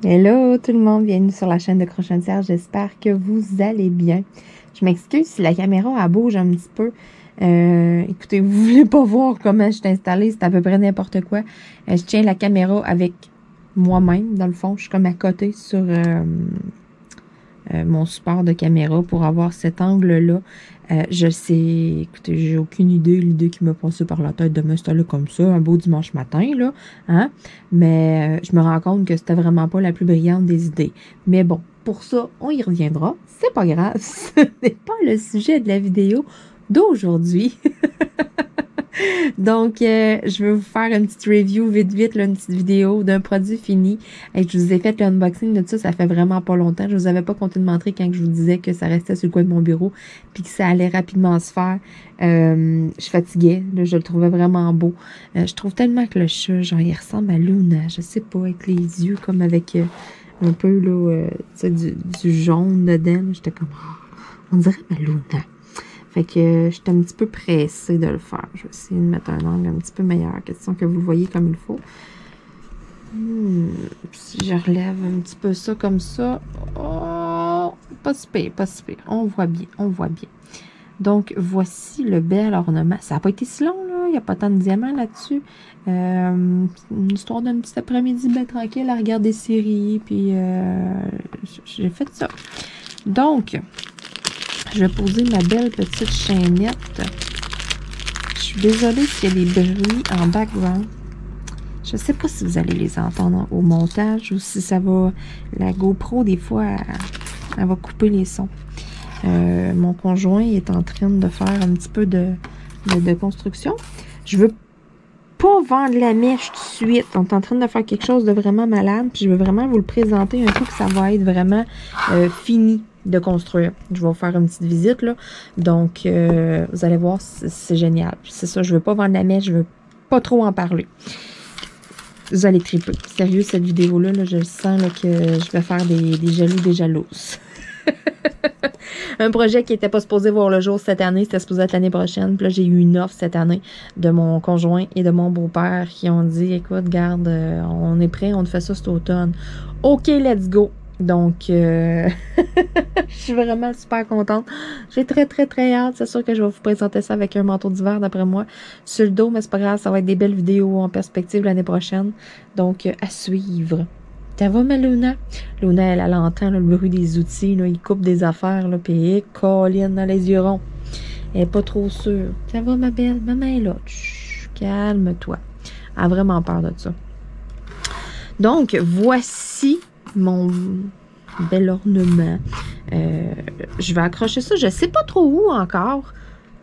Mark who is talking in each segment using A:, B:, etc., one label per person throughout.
A: Hello tout le monde, bienvenue sur la chaîne de Crochetière, j'espère que vous allez bien. Je m'excuse si la caméra elle bouge un petit peu. Écoutez, vous voulez pas voir comment je suis installée, c'est à peu près n'importe quoi. Je tiens la caméra avec moi-même, dans le fond, je suis comme à côté sur mon support de caméra pour avoir cet angle-là. Je sais, écoutez, j'ai aucune idée, l'idée qui m'a passé par la tête de m'installer comme ça, un beau dimanche matin, là, hein, mais je me rends compte que c'était vraiment pas la plus brillante des idées. Mais bon, pour ça, on y reviendra, c'est pas grave, ce n'est pas le sujet de la vidéo d'aujourd'hui. Donc, je vais vous faire une petite review vite, là, une petite vidéo d'un produit fini. Et je vous ai fait l'unboxing de ça fait vraiment pas longtemps. Je vous avais pas compté de mentir quand je vous disais que ça restait sur le coin de mon bureau puis que ça allait rapidement se faire. Je fatiguais, là, je le trouvais vraiment beau. Je trouve tellement que le chat, genre, il ressemble à Luna, je sais pas, avec les yeux comme avec un peu, là, tu sais, du jaune dedans. J'étais comme, on dirait ma Luna. Fait que j'étais un petit peu pressée de le faire. Je vais essayer de mettre un angle un petit peu meilleur. Question que vous le voyez comme il faut. Si je relève un petit peu ça comme ça. Oh, pas si pire, pas si pire. On voit bien, on voit bien. Donc, voici le bel ornement. Ça n'a pas été si long, là. Il n'y a pas tant de diamants là-dessus. Une histoire d'un petit après-midi bien tranquille à regarder des séries. Puis, j'ai fait ça. Donc, je vais poser ma belle petite chaînette. Je suis désolée s'il y a des bruits en background. Je ne sais pas si vous allez les entendre au montage ou si ça va... La GoPro, des fois, elle va couper les sons. Mon conjoint est en train de faire un petit peu de construction. Je veux pas vendre la mèche tout de suite. On est en train de faire quelque chose de vraiment malade. Puis je veux vraiment vous le présenter un coup que ça va être vraiment fini de construire. Je vais vous faire une petite visite, là. Donc, vous allez voir, c'est génial. C'est ça, je veux pas vendre la mèche, je veux pas trop en parler. Vous allez triper. Sérieux, cette vidéo-là, là, je sens là, que je vais faire des jaloux, des jalouses. Un projet qui n'était pas supposé voir le jour cette année, c'était supposé être l'année prochaine. Puis là, j'ai eu une offre cette année de mon conjoint et de mon beau-père qui ont dit, écoute, garde, on est prêt, on te fait ça cet automne. OK, let's go. Donc, je suis vraiment super contente. J'ai très hâte. C'est sûr que je vais vous présenter ça avec un manteau d'hiver, d'après moi, sur le dos, mais c'est pas grave, ça va être des belles vidéos en perspective l'année prochaine. Donc, à suivre. Ça va, ma Luna? Luna, elle entend là, le bruit des outils, là, il coupe des affaires, là, puis elle colline dans les yeux ronds. Elle n'est pas trop sûre. Ça va, ma belle? Maman est là. Chut, calme-toi. Elle a vraiment peur de ça. Donc, voici mon bel ornement. Je vais accrocher ça. Je ne sais pas trop où encore.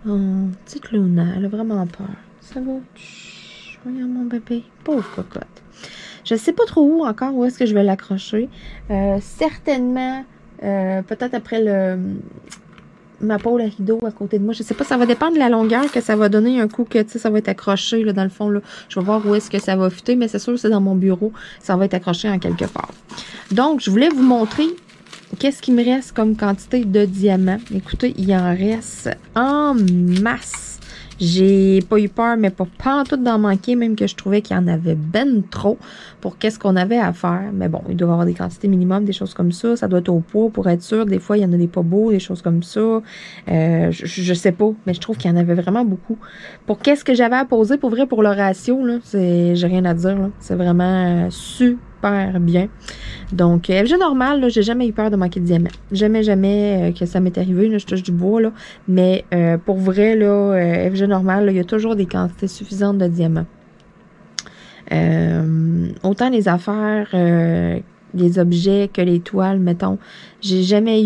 A: Oh, petite Luna, elle a vraiment peur. Ça va? Chut, regarde mon bébé. Pauvre cocotte. Je ne sais pas trop où encore, où est-ce que je vais l'accrocher. Certainement, peut-être après ma pôle à rideau à côté de moi. Je ne sais pas, ça va dépendre de la longueur que ça va donner un coup que ça va être accroché là, dans le fond. Là. Je vais voir où est-ce que ça va fitter, mais c'est sûr que c'est dans mon bureau. Ça va être accroché en quelque part. Donc, je voulais vous montrer qu'est-ce qui me reste comme quantité de diamants. Écoutez, il en reste en masse. J'ai pas eu peur, mais pas en tout d'en manquer, même que je trouvais qu'il y en avait ben trop pour qu'est-ce qu'on avait à faire. Mais bon, il doit y avoir des quantités minimum, des choses comme ça. Ça doit être au poids pour être sûr. Des fois, il y en a des pas beaux, des choses comme ça. Je sais pas, mais je trouve qu'il y en avait vraiment beaucoup. Pour qu'est-ce que j'avais à poser, pour vrai, pour le ratio, là, j'ai rien à dire, là. C'est vraiment super bien. Donc, FG normal, là, j'ai jamais eu peur de manquer de diamants. Jamais que ça m'est arrivé, là, je touche du bois, là. Mais pour vrai, là, FG normal, là, il y a toujours des quantités suffisantes de diamants. Autant les affaires, les objets que les toiles, mettons. J'ai jamais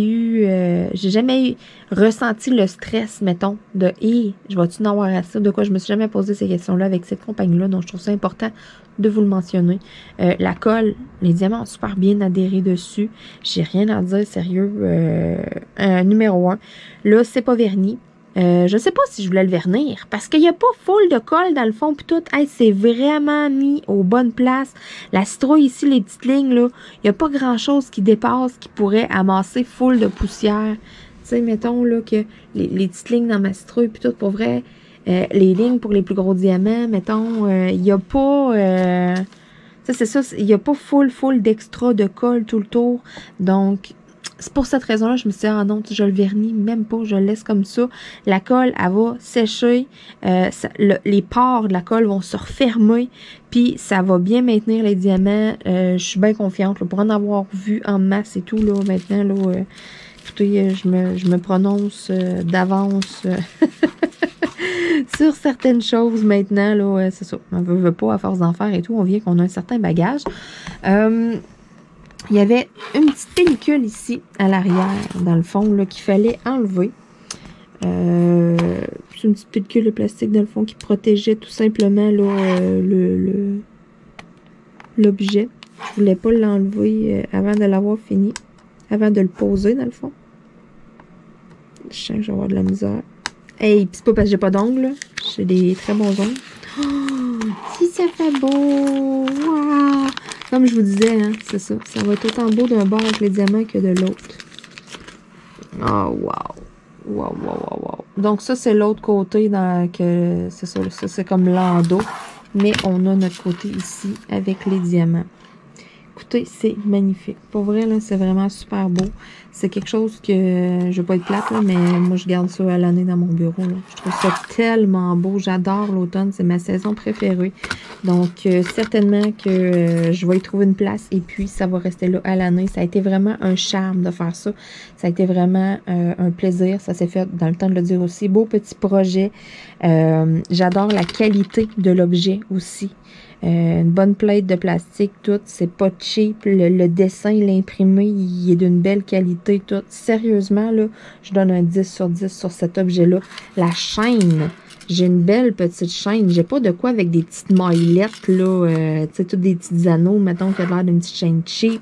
A: ressenti le stress, mettons, de je vais-tu en avoir assez? De quoi je me suis jamais posé ces questions-là avec cette compagnie-là, donc je trouve ça important de vous le mentionner. La colle, les diamants ont super bien adhéré dessus. J'ai rien à dire, sérieux. Numéro 1. Là, c'est pas verni. Je sais pas si je voulais le vernir parce qu'il n'y a pas full de colle dans le fond puis tout. Hey, c'est vraiment mis aux bonnes places. La citrouille ici, les petites lignes, là, il n'y a pas grand chose qui dépasse qui pourrait amasser full de poussière. Tu sais, mettons là que les petites lignes dans ma citrouille puis tout, pour vrai, les lignes pour les plus gros diamants, mettons, il n'y a pas... Ça, c'est ça. Il n'y a pas full d'extra de colle tout le tour. Donc, c'est pour cette raison-là, je me suis dit, ah non, je le vernis même pas, je le laisse comme ça. La colle, elle va sécher. Les pores de la colle vont se refermer. Puis, ça va bien maintenir les diamants. Je suis bien confiante là, pour en avoir vu en masse et tout, là, maintenant, là. Écoutez, je me prononce d'avance sur certaines choses maintenant, là. C'est ça. On veut pas, à force d'en faire et tout, on vient qu'on a un certain bagage. Il y avait une petite pellicule ici, à l'arrière, dans le fond, là, qu'il fallait enlever. C'est une petite pellicule de plastique, dans le fond, qui protégeait tout simplement l'objet. Je voulais pas l'enlever avant de l'avoir fini. Avant de le poser, dans le fond. Je sens que je vais avoir de la misère. Hey, pis c'est pas parce que j'ai pas d'ongles, j'ai des très bons ongles. Oh, si ça fait beau! Wow! Comme je vous disais, hein, c'est ça. Ça va être autant beau d'un bord avec les diamants que de l'autre. Oh, wow! Wow! Donc ça, c'est l'autre côté, c'est ça, c'est comme l'endos. Mais on a notre côté ici avec les diamants. Écoutez, c'est magnifique. Pour vrai, là, c'est vraiment super beau. C'est quelque chose que, je vais pas être plate, là, mais moi, je garde ça à l'année dans mon bureau, là. Je trouve ça tellement beau. J'adore l'automne. C'est ma saison préférée. Donc, certainement que je vais y trouver une place et puis, ça va rester là à l'année. Ça a été vraiment un charme de faire ça. Ça a été vraiment un plaisir. Ça s'est fait dans le temps de le dire aussi. Beau petit projet. J'adore la qualité de l'objet aussi. Une bonne plate de plastique, tout, c'est pas cheap. Le dessin, l'imprimé, il est d'une belle qualité, tout. Sérieusement, là, je donne un 10 sur 10 sur cet objet-là. La chaîne, j'ai une belle petite chaîne. J'ai pas de quoi avec des petites maillettes, là, tu sais, tous des petits anneaux, mettons, qui a l'air d'une petite chaîne cheap.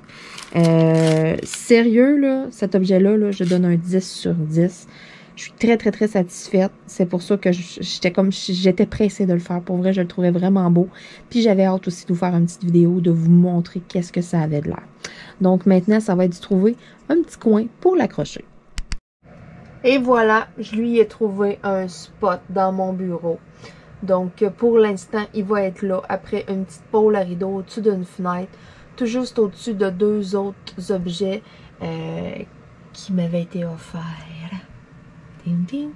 A: Sérieux, là, cet objet-là, là, je donne un 10 sur 10. Je suis très satisfaite. C'est pour ça que j'étais pressée de le faire. Pour vrai, je le trouvais vraiment beau. Puis j'avais hâte aussi de vous faire une petite vidéo, de vous montrer qu'est-ce que ça avait de l'air. Donc maintenant, ça va être de trouver un petit coin pour l'accrocher. Et voilà, je lui ai trouvé un spot dans mon bureau. Donc pour l'instant, il va être là après une petite pôle à rideau au-dessus d'une fenêtre, tout juste au-dessus de deux autres objets qui m'avaient été offerts. Puis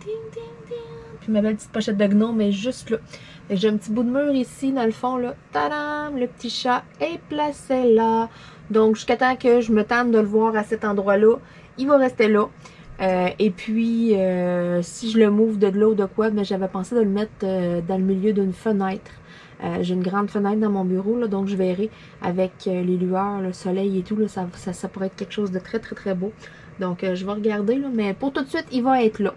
A: ma belle petite pochette de gnome est juste là. J'ai un petit bout de mur ici dans le fond là. Tadam! Le petit chat est placé là. Donc jusqu'à temps que je me tente de le voir à cet endroit-là, il va rester là. Et puis si je le move de là ou de quoi, ben, j'avais pensé de le mettre dans le milieu d'une fenêtre. J'ai une grande fenêtre dans mon bureau, là, donc je verrai avec les lueurs, le soleil et tout, là, ça pourrait être quelque chose de très beau. Donc je vais regarder, là, mais pour tout de suite, il va être là.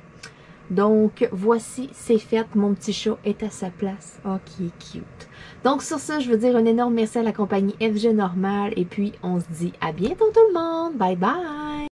A: Donc voici, c'est fait, mon petit chat est à sa place. Oh, qui est cute. Donc sur ça, je veux dire un énorme merci à la compagnie FG Normal et puis on se dit à bientôt tout le monde. Bye bye!